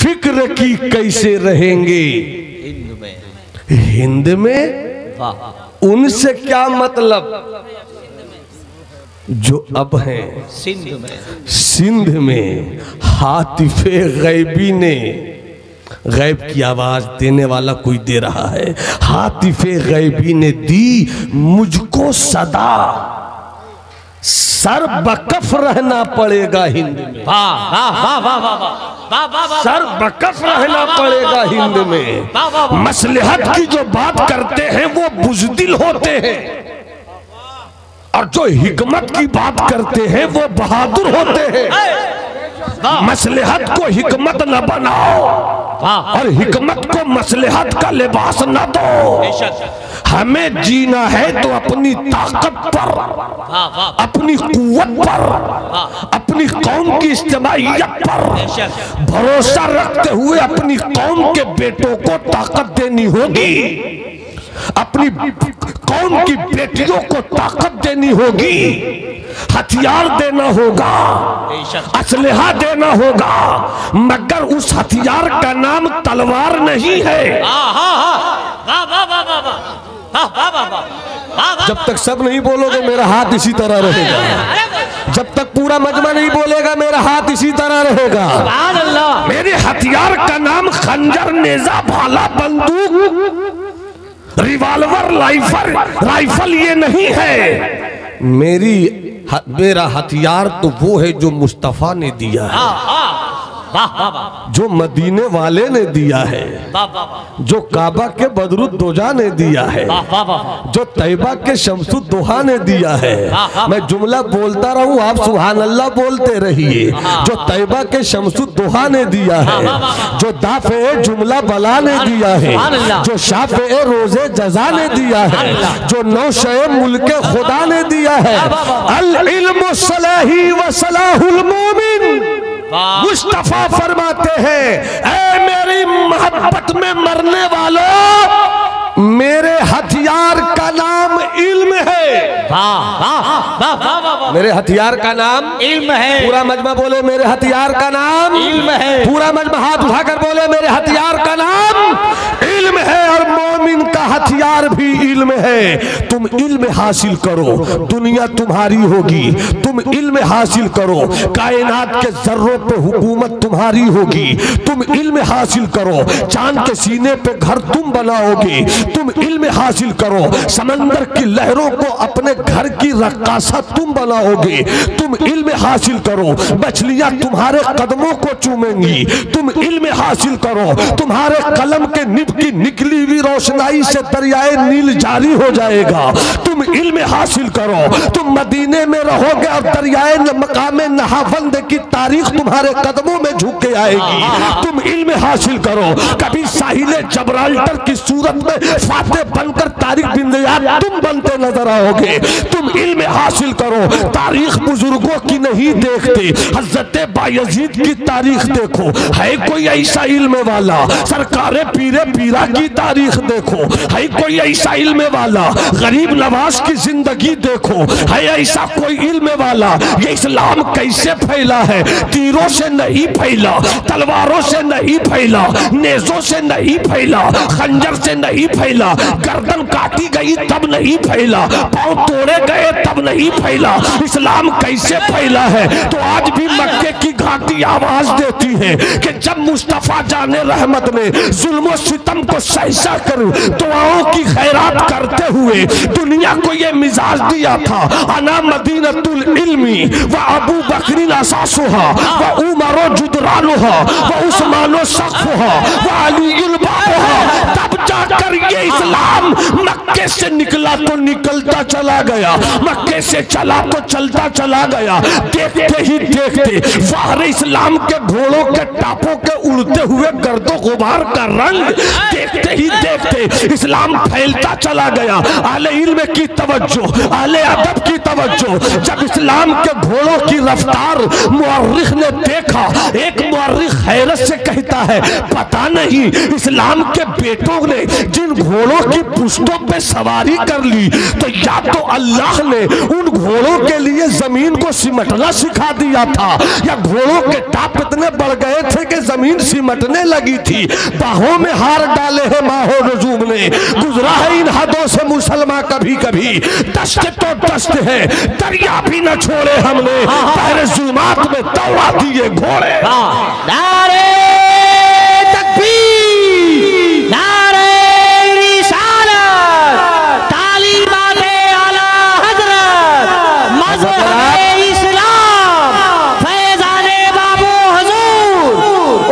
फिक्र की कैसे रहेंगे हिंद में। उनसे क्या मतलब जो अब हैं सिंध में। हातिफे गैबी ने, गैब की आवाज देने वाला कोई दे रहा है, हातिफे गैबी ने दी मुझको सदा, सर बकफ रहना पड़ेगा हिंद में। सर बकफ रहना पड़ेगा हिंद में। मसलहत की जो बात करते हैं वो बुज़दिल होते हैं, और जो हिकमत की बात करते हैं वो बहादुर होते हैं। मसलहत को हिकमत न बनाओ और हिकमत को मसलहत का लिबास न दो। हमें जीना है तो अपनी ताकत पर, अपनी कुव्वत पर, अपनी कौम की इज्तिमाइयत पर भरोसा रखते हुए अपनी कौम के बेटों को ताकत देनी होगी, अपनी कौम की बेटियों को ताकत देनी होगी, हथियार देना होगा, असलहा देना होगा, मगर उस हथियार का नाम तलवार नहीं है। जब तक सब नहीं बोलोगे मेरा हाथ इसी तरह रहेगा, जब तक पूरा मजमा नहीं बोलेगा मेरा हाथ इसी तरह रहेगा। मेरे हथियार का नाम खंजर, नेजा, भाला, बंदूक, रिवाल्वर, राइफल ये नहीं है। मेरा हथियार तो वो है जो मुस्तफा ने दिया है, जो मदीने वाले ने दिया है, जो काबा के बदरुद्दोजा ने दिया है, जो तैबा के शम्सुद्दोहा ने दिया है। मैं जुमला बोलता रहूं, आप सुभान अल्लाह बोलते रहिए। जो तैबा के शम्सुद्दोहा ने दिया है, जो दाफे जुमला बला ने दिया है, जो शाफे रोजे जजा ने दिया है, जो नौशे मुल्के खुदा ने दिया है। अल इल्मु सलाही व सलाहुल मोमिन। मुस्तफा फरमाते हैं, ऐ मेरी मोहब्बत में मरने वालों, मेरे हथियार का नाम इल्म है। मेरे हथियार का नाम इल्म है। पूरा मजमा बोले मेरे हथियार का नाम इल्म है। पूरा मजमा हाथ उठाकर बोले मेरे हथियार का नाम इल्म है। और मोमिन का हथियार भी इल्म है। तुम इल्म हासिल करो, दुनिया तुम्हारी होगी। तुम इल्म हासिल करो, कायनात के जर्रों पे हुकूमत तुम्हारी होगी। तुम इल्म हासिल करो, चांद के सीने पे घर तुम बनाओगे। तुम इल्म हासिल करो, समंदर की लहरों को अपने घर की रक्कासा तुम बनाओगे। तुम इल्म हासिल करो, मछलियां तुम्हारे कदमों को चूमेंगी। तुम इल्म हासिल करो, तुम्हारे कलम के निब की निकली हुई रोशनाई से दरियाए नील जारी हो जाएगा। तुम इल्म हासिल करो, तुम मदीने में रहोगे और दरियाए मकामे नहावंद की तारीख तुम्हारे कदमों में झुक के आएगी। तुम इल्म हासिल करो, कभी साहिले जबराल्टर की सूरत में फाते बनकर तारीख बिंदियात तुम बनते नजर आओगे। तुम इल्म हासिल करो, तारीख बुजुर्गों की नहीं देखते, हजरत बायजीद की तारीख देखो, है कोई ऐसा इल्म वाला? सरकारे पीरे पीरा की तारीख देखो, है कोई ऐसा इल्म वाला? गरीब नवाज की जिंदगी देखो, है ऐसा कोई इल्म वाला? ये इस्लाम कैसे फैला है? तीरों से नहीं फैला, तलवारों से नहीं फैला, नेजों से नहीं फैला, खंजर से नहीं फैला, गर्दन काटी गई तब नहीं फैला, पांव तोड़े गए तब नहीं फैला। इस्लाम कैसे फैला है? तो आज भी मक्के की घाटी आवाज देती है कि जब मुस्तफा जाने रहमत ने जुल्म सितम को सहसा कर दुआओं की खैरात करते हुए दुनिया को ये मिजाज दिया था, अना मदीनतुल इल्मी व अबू बकरिन असासुहा व उमरो जुदरानुहा व उस्मानो सक़्फ़ुहा व अली इल्बाबुहा। तब जाकर ये इस्लाम मक्के से निकला तो निकलता चला गया, मक्के से चला तो चलता चला गया। देखते ही देखते फाहरे इस्लाम के घोड़ों के टापों के उड़ते हुए गर्दो गुबार का रंग। देखते ही देखते इस्लाम फैलता चला गया। अहले इल्म की तवज्जो, अहले अदब की तवज्जो। जब इस्लाम के घोड़ों की रफ्तार मुअर्रिख ने देखा, एक मुअर्रिख हैरत से कहता है, पता नहीं इस्लाम के बेटों ने जिन घोड़ों की पुश्तों पे सवारी कर ली, तो या तो अल्लाह ने उन घोड़ों के लिए जमीन को सिमटना सिखा दिया था, या घोड़ों के टाप इतने बढ़ गए थे कि जमीन सिमटने लगी थी। बाहों में हार डाले हैं माहो नजूम ने, गुजरा है इन हदों से मुसलमान कभी कभी। दस्त तो दस्त है, दरिया भी न छोड़े हमने, पहले जुल्मात में दौड़ा दिए घोड़े। नारे तकबीर, नारे रिसालत, तालीमाते आला हजरत, मज़हब इस्लाम, फैज़ाने बाबू हुजूर,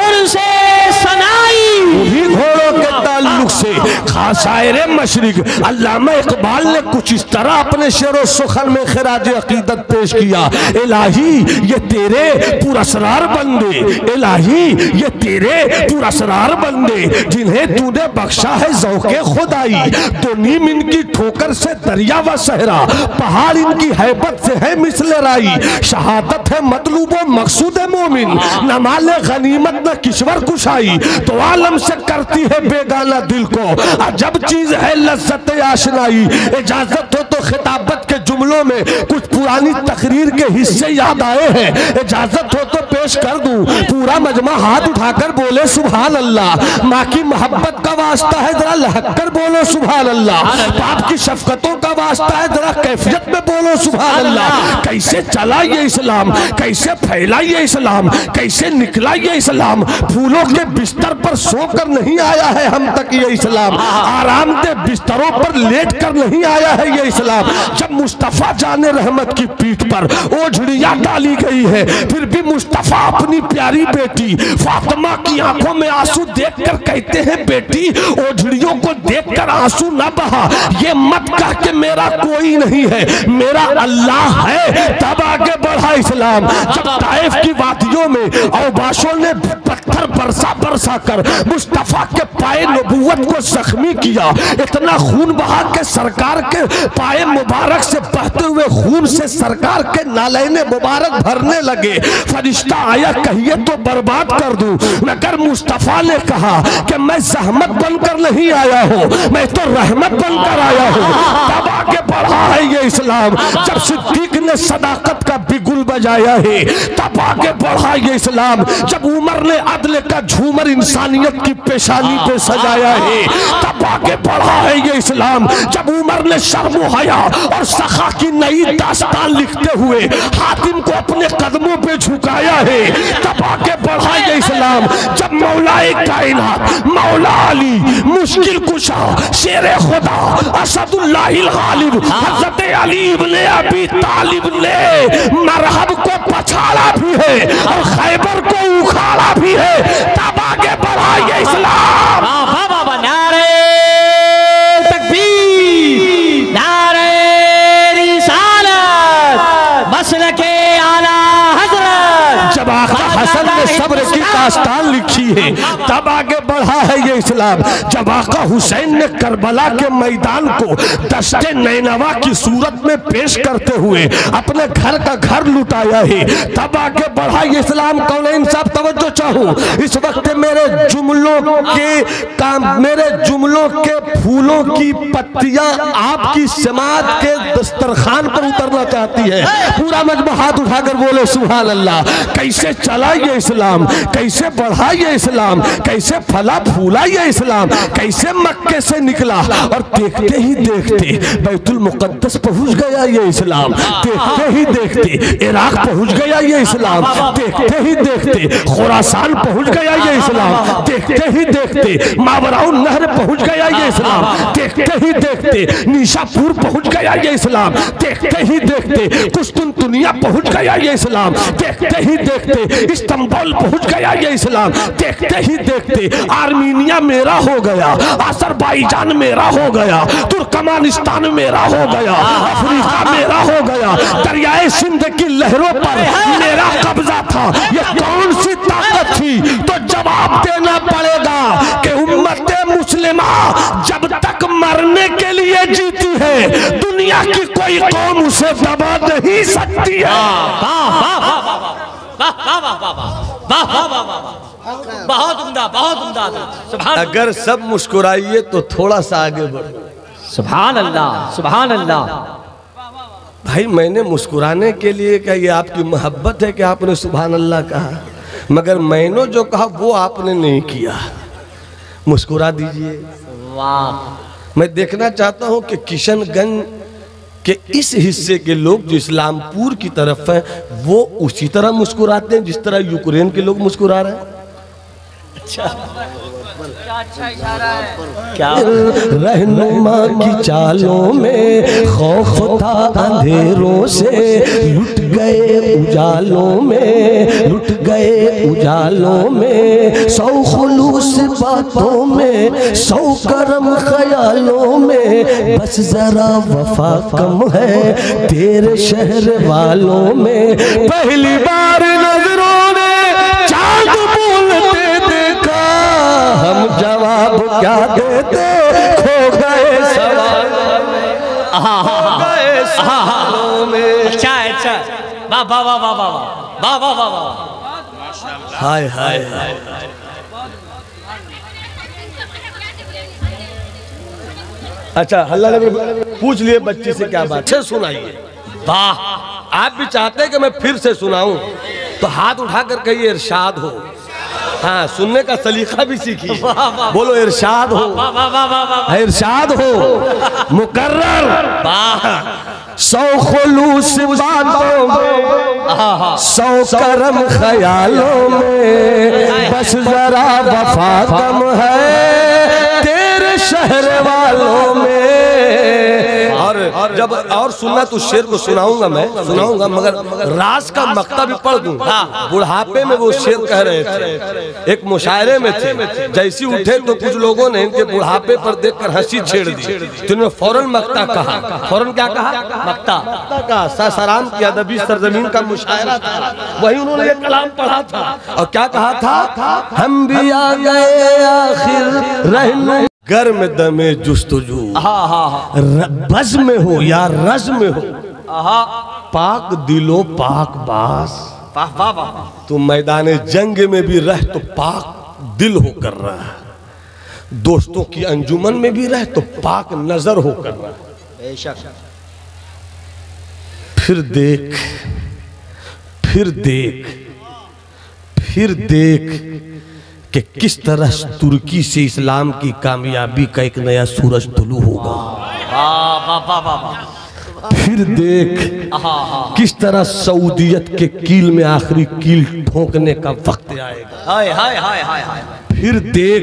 उनसे सनाई। उन्हीं घोड़ों के ताल्लुक से खास शायर मशरिक अल्लामा इकबाल ने कुछ इस तरह अपने शेरो सुखन में खिराज अकीदत पेश किया। इलाही ये तेरे पुरस्रार बंदे, इलाही ये तेरे पुरस्रार बंदे, जिन्हें तूने बख्शा है ज़ौक़े खुदाई। तो नीम इनकी ठोकर से दरिया व सहरा, पहाड़ इनकी हैबत से है मिसले राई। शहादत है मतलूब व मकसूद मोमिन, न माले गनीमत न किश्वर कुशाई। तो आलम से करती है बेगाना दिल को अजब चीज है लज्जत आशनाई। इजाजत हो तो खिताबत के जुमलों में कुछ पुरानी तकरीर के हिस्से याद आए हैं, इजाजत हो तो पेश कर दूं। पूरा मजमा हाथ उठाकर बोले सुभान अल्लाह। माँ की मोहब्बत का वास्ता है, जरा लहक कर बोलो सुभान अल्लाह। बाप की शफकतों का वास्ता है, जरा कैफियत में बोलो सुभान अल्लाह। कैसे चला ये इस्लाम, कैसे फैला ये इस्लाम, कैसे निकला ये इस्लाम। फूलों के बिस्तर पर सोकर नहीं आया है हम तक ये इस्लाम, आरामदेह बिस्तरों पर लेट कर नहीं आया है ये इस्लाम। जब मुस्तफा जाने रहमत की पीठ पर ओझड़ियां डाली गई है, फिर भी मुस्तफा अपनी प्यारी बेटी फातिमा की आंखों में आंसू देखकर कहते हैं, बेटी ओझड़ियों को देखकर आंसू न बहा, ये मत कह के मेरा कोई नहीं है, मेरा अल्लाह है। तब आगे बढ़ा इस्लाम। जब ताइफ की वादियों में औबाशों ने पत्थर बरसा बरसा कर मुस्तफा के पाए नबूवत को जख्मी किया, इतना खून बहा के सरकार के पाए मुबारक से बहते हुए खून से सरकार के नालैने मुबारक भरने लगे। फरिश्ता आया, कहिए तो बर्बाद कर दूं, मगर मुस्तफा ने कहा कि मैं जहमत बनकर नहीं आया हूं, मैं तो रहमत बनकर आया हूं। तब आगे बढ़ा है ये इस्लाम। जब सिद्दीक ने सदाकत का बिगुल बजाया है, तब आगे बढ़ा ये इस्लाम। जब उमर ने अदल का झूमर इंसानियत की पेशानी पे सजाया है, तब आगे बढ़ा है ये इस्लाम। जब उमर ने शर्म हया और सखा की नई दास्तान लिखते हुए हातिम को अपने कदमों पे झुकाया है, तब आगे बढ़ा ये इस्लाम। जब मौलाए कायनात मौला अली मुश्किल कुशा शेरे खुदा असदुल्लाहिल गालिब हज़रत अली इब्ने अबी तालिब ने मरहब को पछाड़ा भी है और खैबर को उखाड़ा भी है, तब आगे बढ़ा ये इस्लाम। नारे तकबीर, नारे रिसालत, मसलके आला हजरत। जब आका हसन ने सब्र की दास्तान लिखी है, तब आगे बढ़ा है ये इस्लाम। जब आका हुसैन ने करबला के मैदान को दस्ते नैनवा की सूरत में पेश करते हुए अपने घर का घर लुटाया है, तब आगे बढ़ा ये इस्लाम। कौन साहब तवज्जो चाहूं, इस वक्त मेरे जुमलों के फूलों की पत्तियां आपकी समाज के दस्तरखान पर उतरना चाहती है। पूरा मजमा हाथ उठाकर बोले सुभान अल्लाह। कैसे चला ये इस्लाम, कैसे बढ़ा ये इस्लाम, कैसे फला फूला ये इस्लाम, कैसे मक्के से निकला और देखते ही देखते बैतुल मुकद्दस पहुंच गया ये इस्लाम। देखते ही देखते इराक पहुंच गया ये इस्लाम। देखते ही देखते खुरासान पहुंच गया ये इस्लाम। देखते ही देखते मावराउन नहर पहुंच गया ये इस्लाम। देखते ही देखते निशापुर पहुंच गया ये इस्लाम। देखते ही देखते कुस्तुनतुनिया पहुंच गया ये इस्लाम। देखते ही देखते इस्तांबुल पहुंच गया ये इस्लाम। देखते ही देखते आर्मीनिया मेरा हो गया, अजरबैजान मेरा हो गया, तुर्कमानिस्तान मेरा हो गया, अफ्रीका मेरा हो गया, दरियाए सिंध की लहरों पर मेरा कब्जा था। ये कौन सी ताकत थी? तो जवाब देना पड़ेगा मुस्लिमा जब तक मरने के लिए जीती है, दुनिया की कोई कौम उसे दबा नहीं सकती है। बहुत उम्दा, बहुत उम्दा। सुभान अगर सब मुस्कुराइए तो थोड़ा सा आगे बढ़ो। सुभान अल्लाह, सुभान अल्लाह। भाई मैंने मुस्कुराने के लिए क्या, ये आपकी मोहब्बत है कि आपने सुभान अल्लाह कहा, मगर मैंने जो कहा वो आपने नहीं किया। मुस्कुरा दीजिए। वाह। मैं देखना चाहता हूं कि किशनगंज के इस हिस्से के लोग जो इस्लामपुर की तरफ हैं वो उसी तरह मुस्कुराते हैं जिस तरह यूक्रेन के लोग मुस्कुरा रहे हैं। अच्छा इशारा है। क्या रहनुमा की चालों में खौफ था अंधेरों से, लुट गए उजालों में, लुट गए उजालों में, सौ खुलूस बातों में, सौ करम ख्यालों में, बस जरा वफा कम है तेरे शहर वालों में। पहली बार नजरों ने चांद बोलते देखा, हम जवाब क्या देते, खो गए सवालों में। अच्छा अच्छा। वाह वाह वाह वाह वाह वाह वाह वाह वाह। हाय हाय हाय। अच्छा हल्ला पूछ लिए बच्ची से क्या बात है, सुनाइए। वाह, आप भी चाहते हैं कि मैं फिर से सुनाऊं तो हाथ उठाकर कहिए इरशाद हो। हाँ, सुनने का सलीका भी सीखिए। बोलो इरशाद हो, इरशाद हो। मुकर्रर। सौ खुलूस बातों में, सौ करम ख्यालों में, बस जरा वफा कम है तेरे शहर वालों में। और जब और सुनना तो शेर को सुनाऊंगा, मैं सुनाऊंगा, मगर राज का मक्ता भी पढ़ दूं। बुढ़ापे में वो शेर कह रहे थे, एक मुशायरे में थे, जैसी उठे तो कुछ लोगों ने इनके बुढ़ापे पर देखकर हंसी छेड़ दी, तो इन्होंने फौरन मक्ता कहा। फौरन क्या कहा? मक्ता का सासाराम की अदबी सरजमीन का मुशायरा था, वही उन्होंने ये कलाम पढ़ा था। और क्या कहा था? हम भी आ गए आखिर रहने घर में दमे जुस्तजू, बज में हो या रज में हो, पाक दिलो पाक बास। तो मैदान जंग में भी रह तो पाक दिल होकर रहा, दोस्तों की अंजुमन में भी रह तो पाक नजर होकर रहा। फिर देख, फिर देख, फिर देख कि किस तरह तुर्की से इस्लाम की कामयाबी का एक नया सूरज तुलू होगा। फिर देख किस तरह सऊदियत के कील में आखिरी कील ठोकने का वक्त आएगा। फिर देख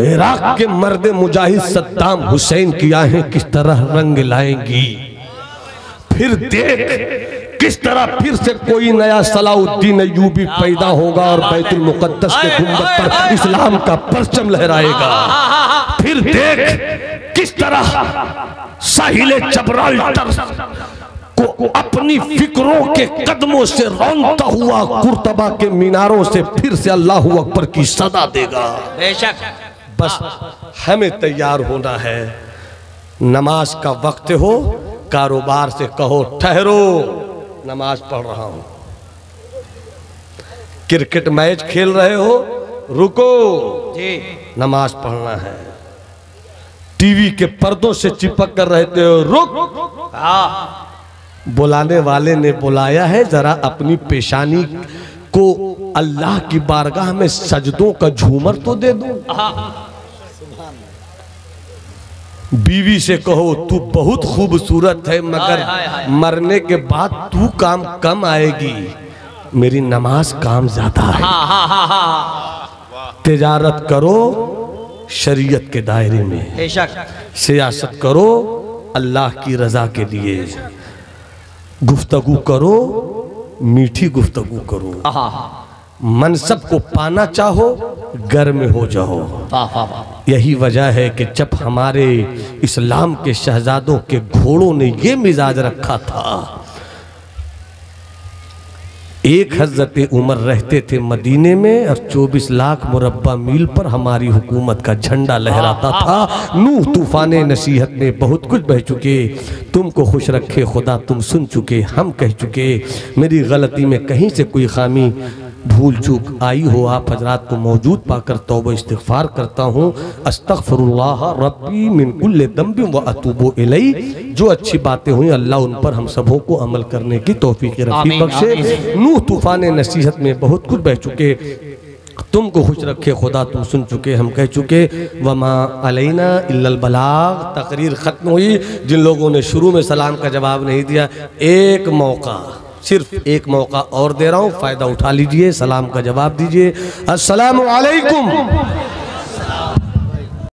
इराक के मर्द मुजाहिद सद्दाम हुसैन की आहें किस तरह रंग लाएंगी। फिर देख किस तरह फिर से कोई नया सलाउद्दीन अय्यूबी पैदा होगा और बैतुल मुकद्दस के गुंबद पर इस्लाम का परचम लहराएगा। फिर देख किस तरह साहिल जबराल्टर को अपनी फिक्रों के कदमों से रौंदता हुआ कुर्तबा के मीनारों से फिर से अल्लाहू अकबर की सदा देगा। बेशक। बस हमें तैयार होना है। नमाज का वक्त हो, कारोबार से कहो ठहरो, नमाज पढ़ रहा हूं। क्रिकेट मैच खेल रहे हो, रुको जी, नमाज पढ़ना है। टीवी के पर्दों से चिपक कर रहते हो, रुक। बुलाने वाले ने बुलाया है, जरा अपनी पेशानी को अल्लाह की बारगाह में सजदों का झूमर तो दे दो। बीवी से कहो तू बहुत खूबसूरत है, मगर मरने के बाद तू काम कम आएगी, मेरी नमाज काम ज्यादा है। तिजारत करो शरीयत के दायरे में, सियासत करो अल्लाह की रजा के लिए, गुफ्तगू करो मीठी गुफ्तगू करो। मनसब को पाना चाहो घर में हो जाओ। यही वजह है कि जब हमारे इस्लाम के शहजादों के घोड़ों ने ये मिजाज रखा था एक हज़रत उमर रहते थे मदीने में और 24 लाख मुरब्बा मील पर हमारी हुकूमत का झंडा लहराता था। नूह तूफान नसीहत में बहुत कुछ बह चुके, तुमको खुश रखे खुदा तुम सुन चुके, हम कह चुके। मेरी गलती में कहीं से कोई खामी भूल चूक आई हो आप हजरात को मौजूद पाकर तौबा इस्तिग़फ़ार करता हूँ। अस्तग़फ़िरुल्लाह रब्बी मिन कुल्लि ज़ंबिन व अतूबु इलैह। जो अच्छी बातें हुई अल्लाह उन पर हम सबों को अमल करने की तौफ़ीक़ रफ़ीक बख्शे। नूह तूफ़ान नसीहत में बहुत कुछ बह चुके, तुमको खुश रखे खुदा तुम सुन चुके, हम कह चुके। वमा अलैना इल्लल बलाग। तकरीर ख़त्म हुई। जिन लोगों ने शुरू में सलाम का जवाब नहीं दिया, एक मौका, सिर्फ एक मौका और दे रहा हूँ, फ़ायदा उठा लीजिए, सलाम का जवाब दीजिए। अस्सलामु अलैकुम।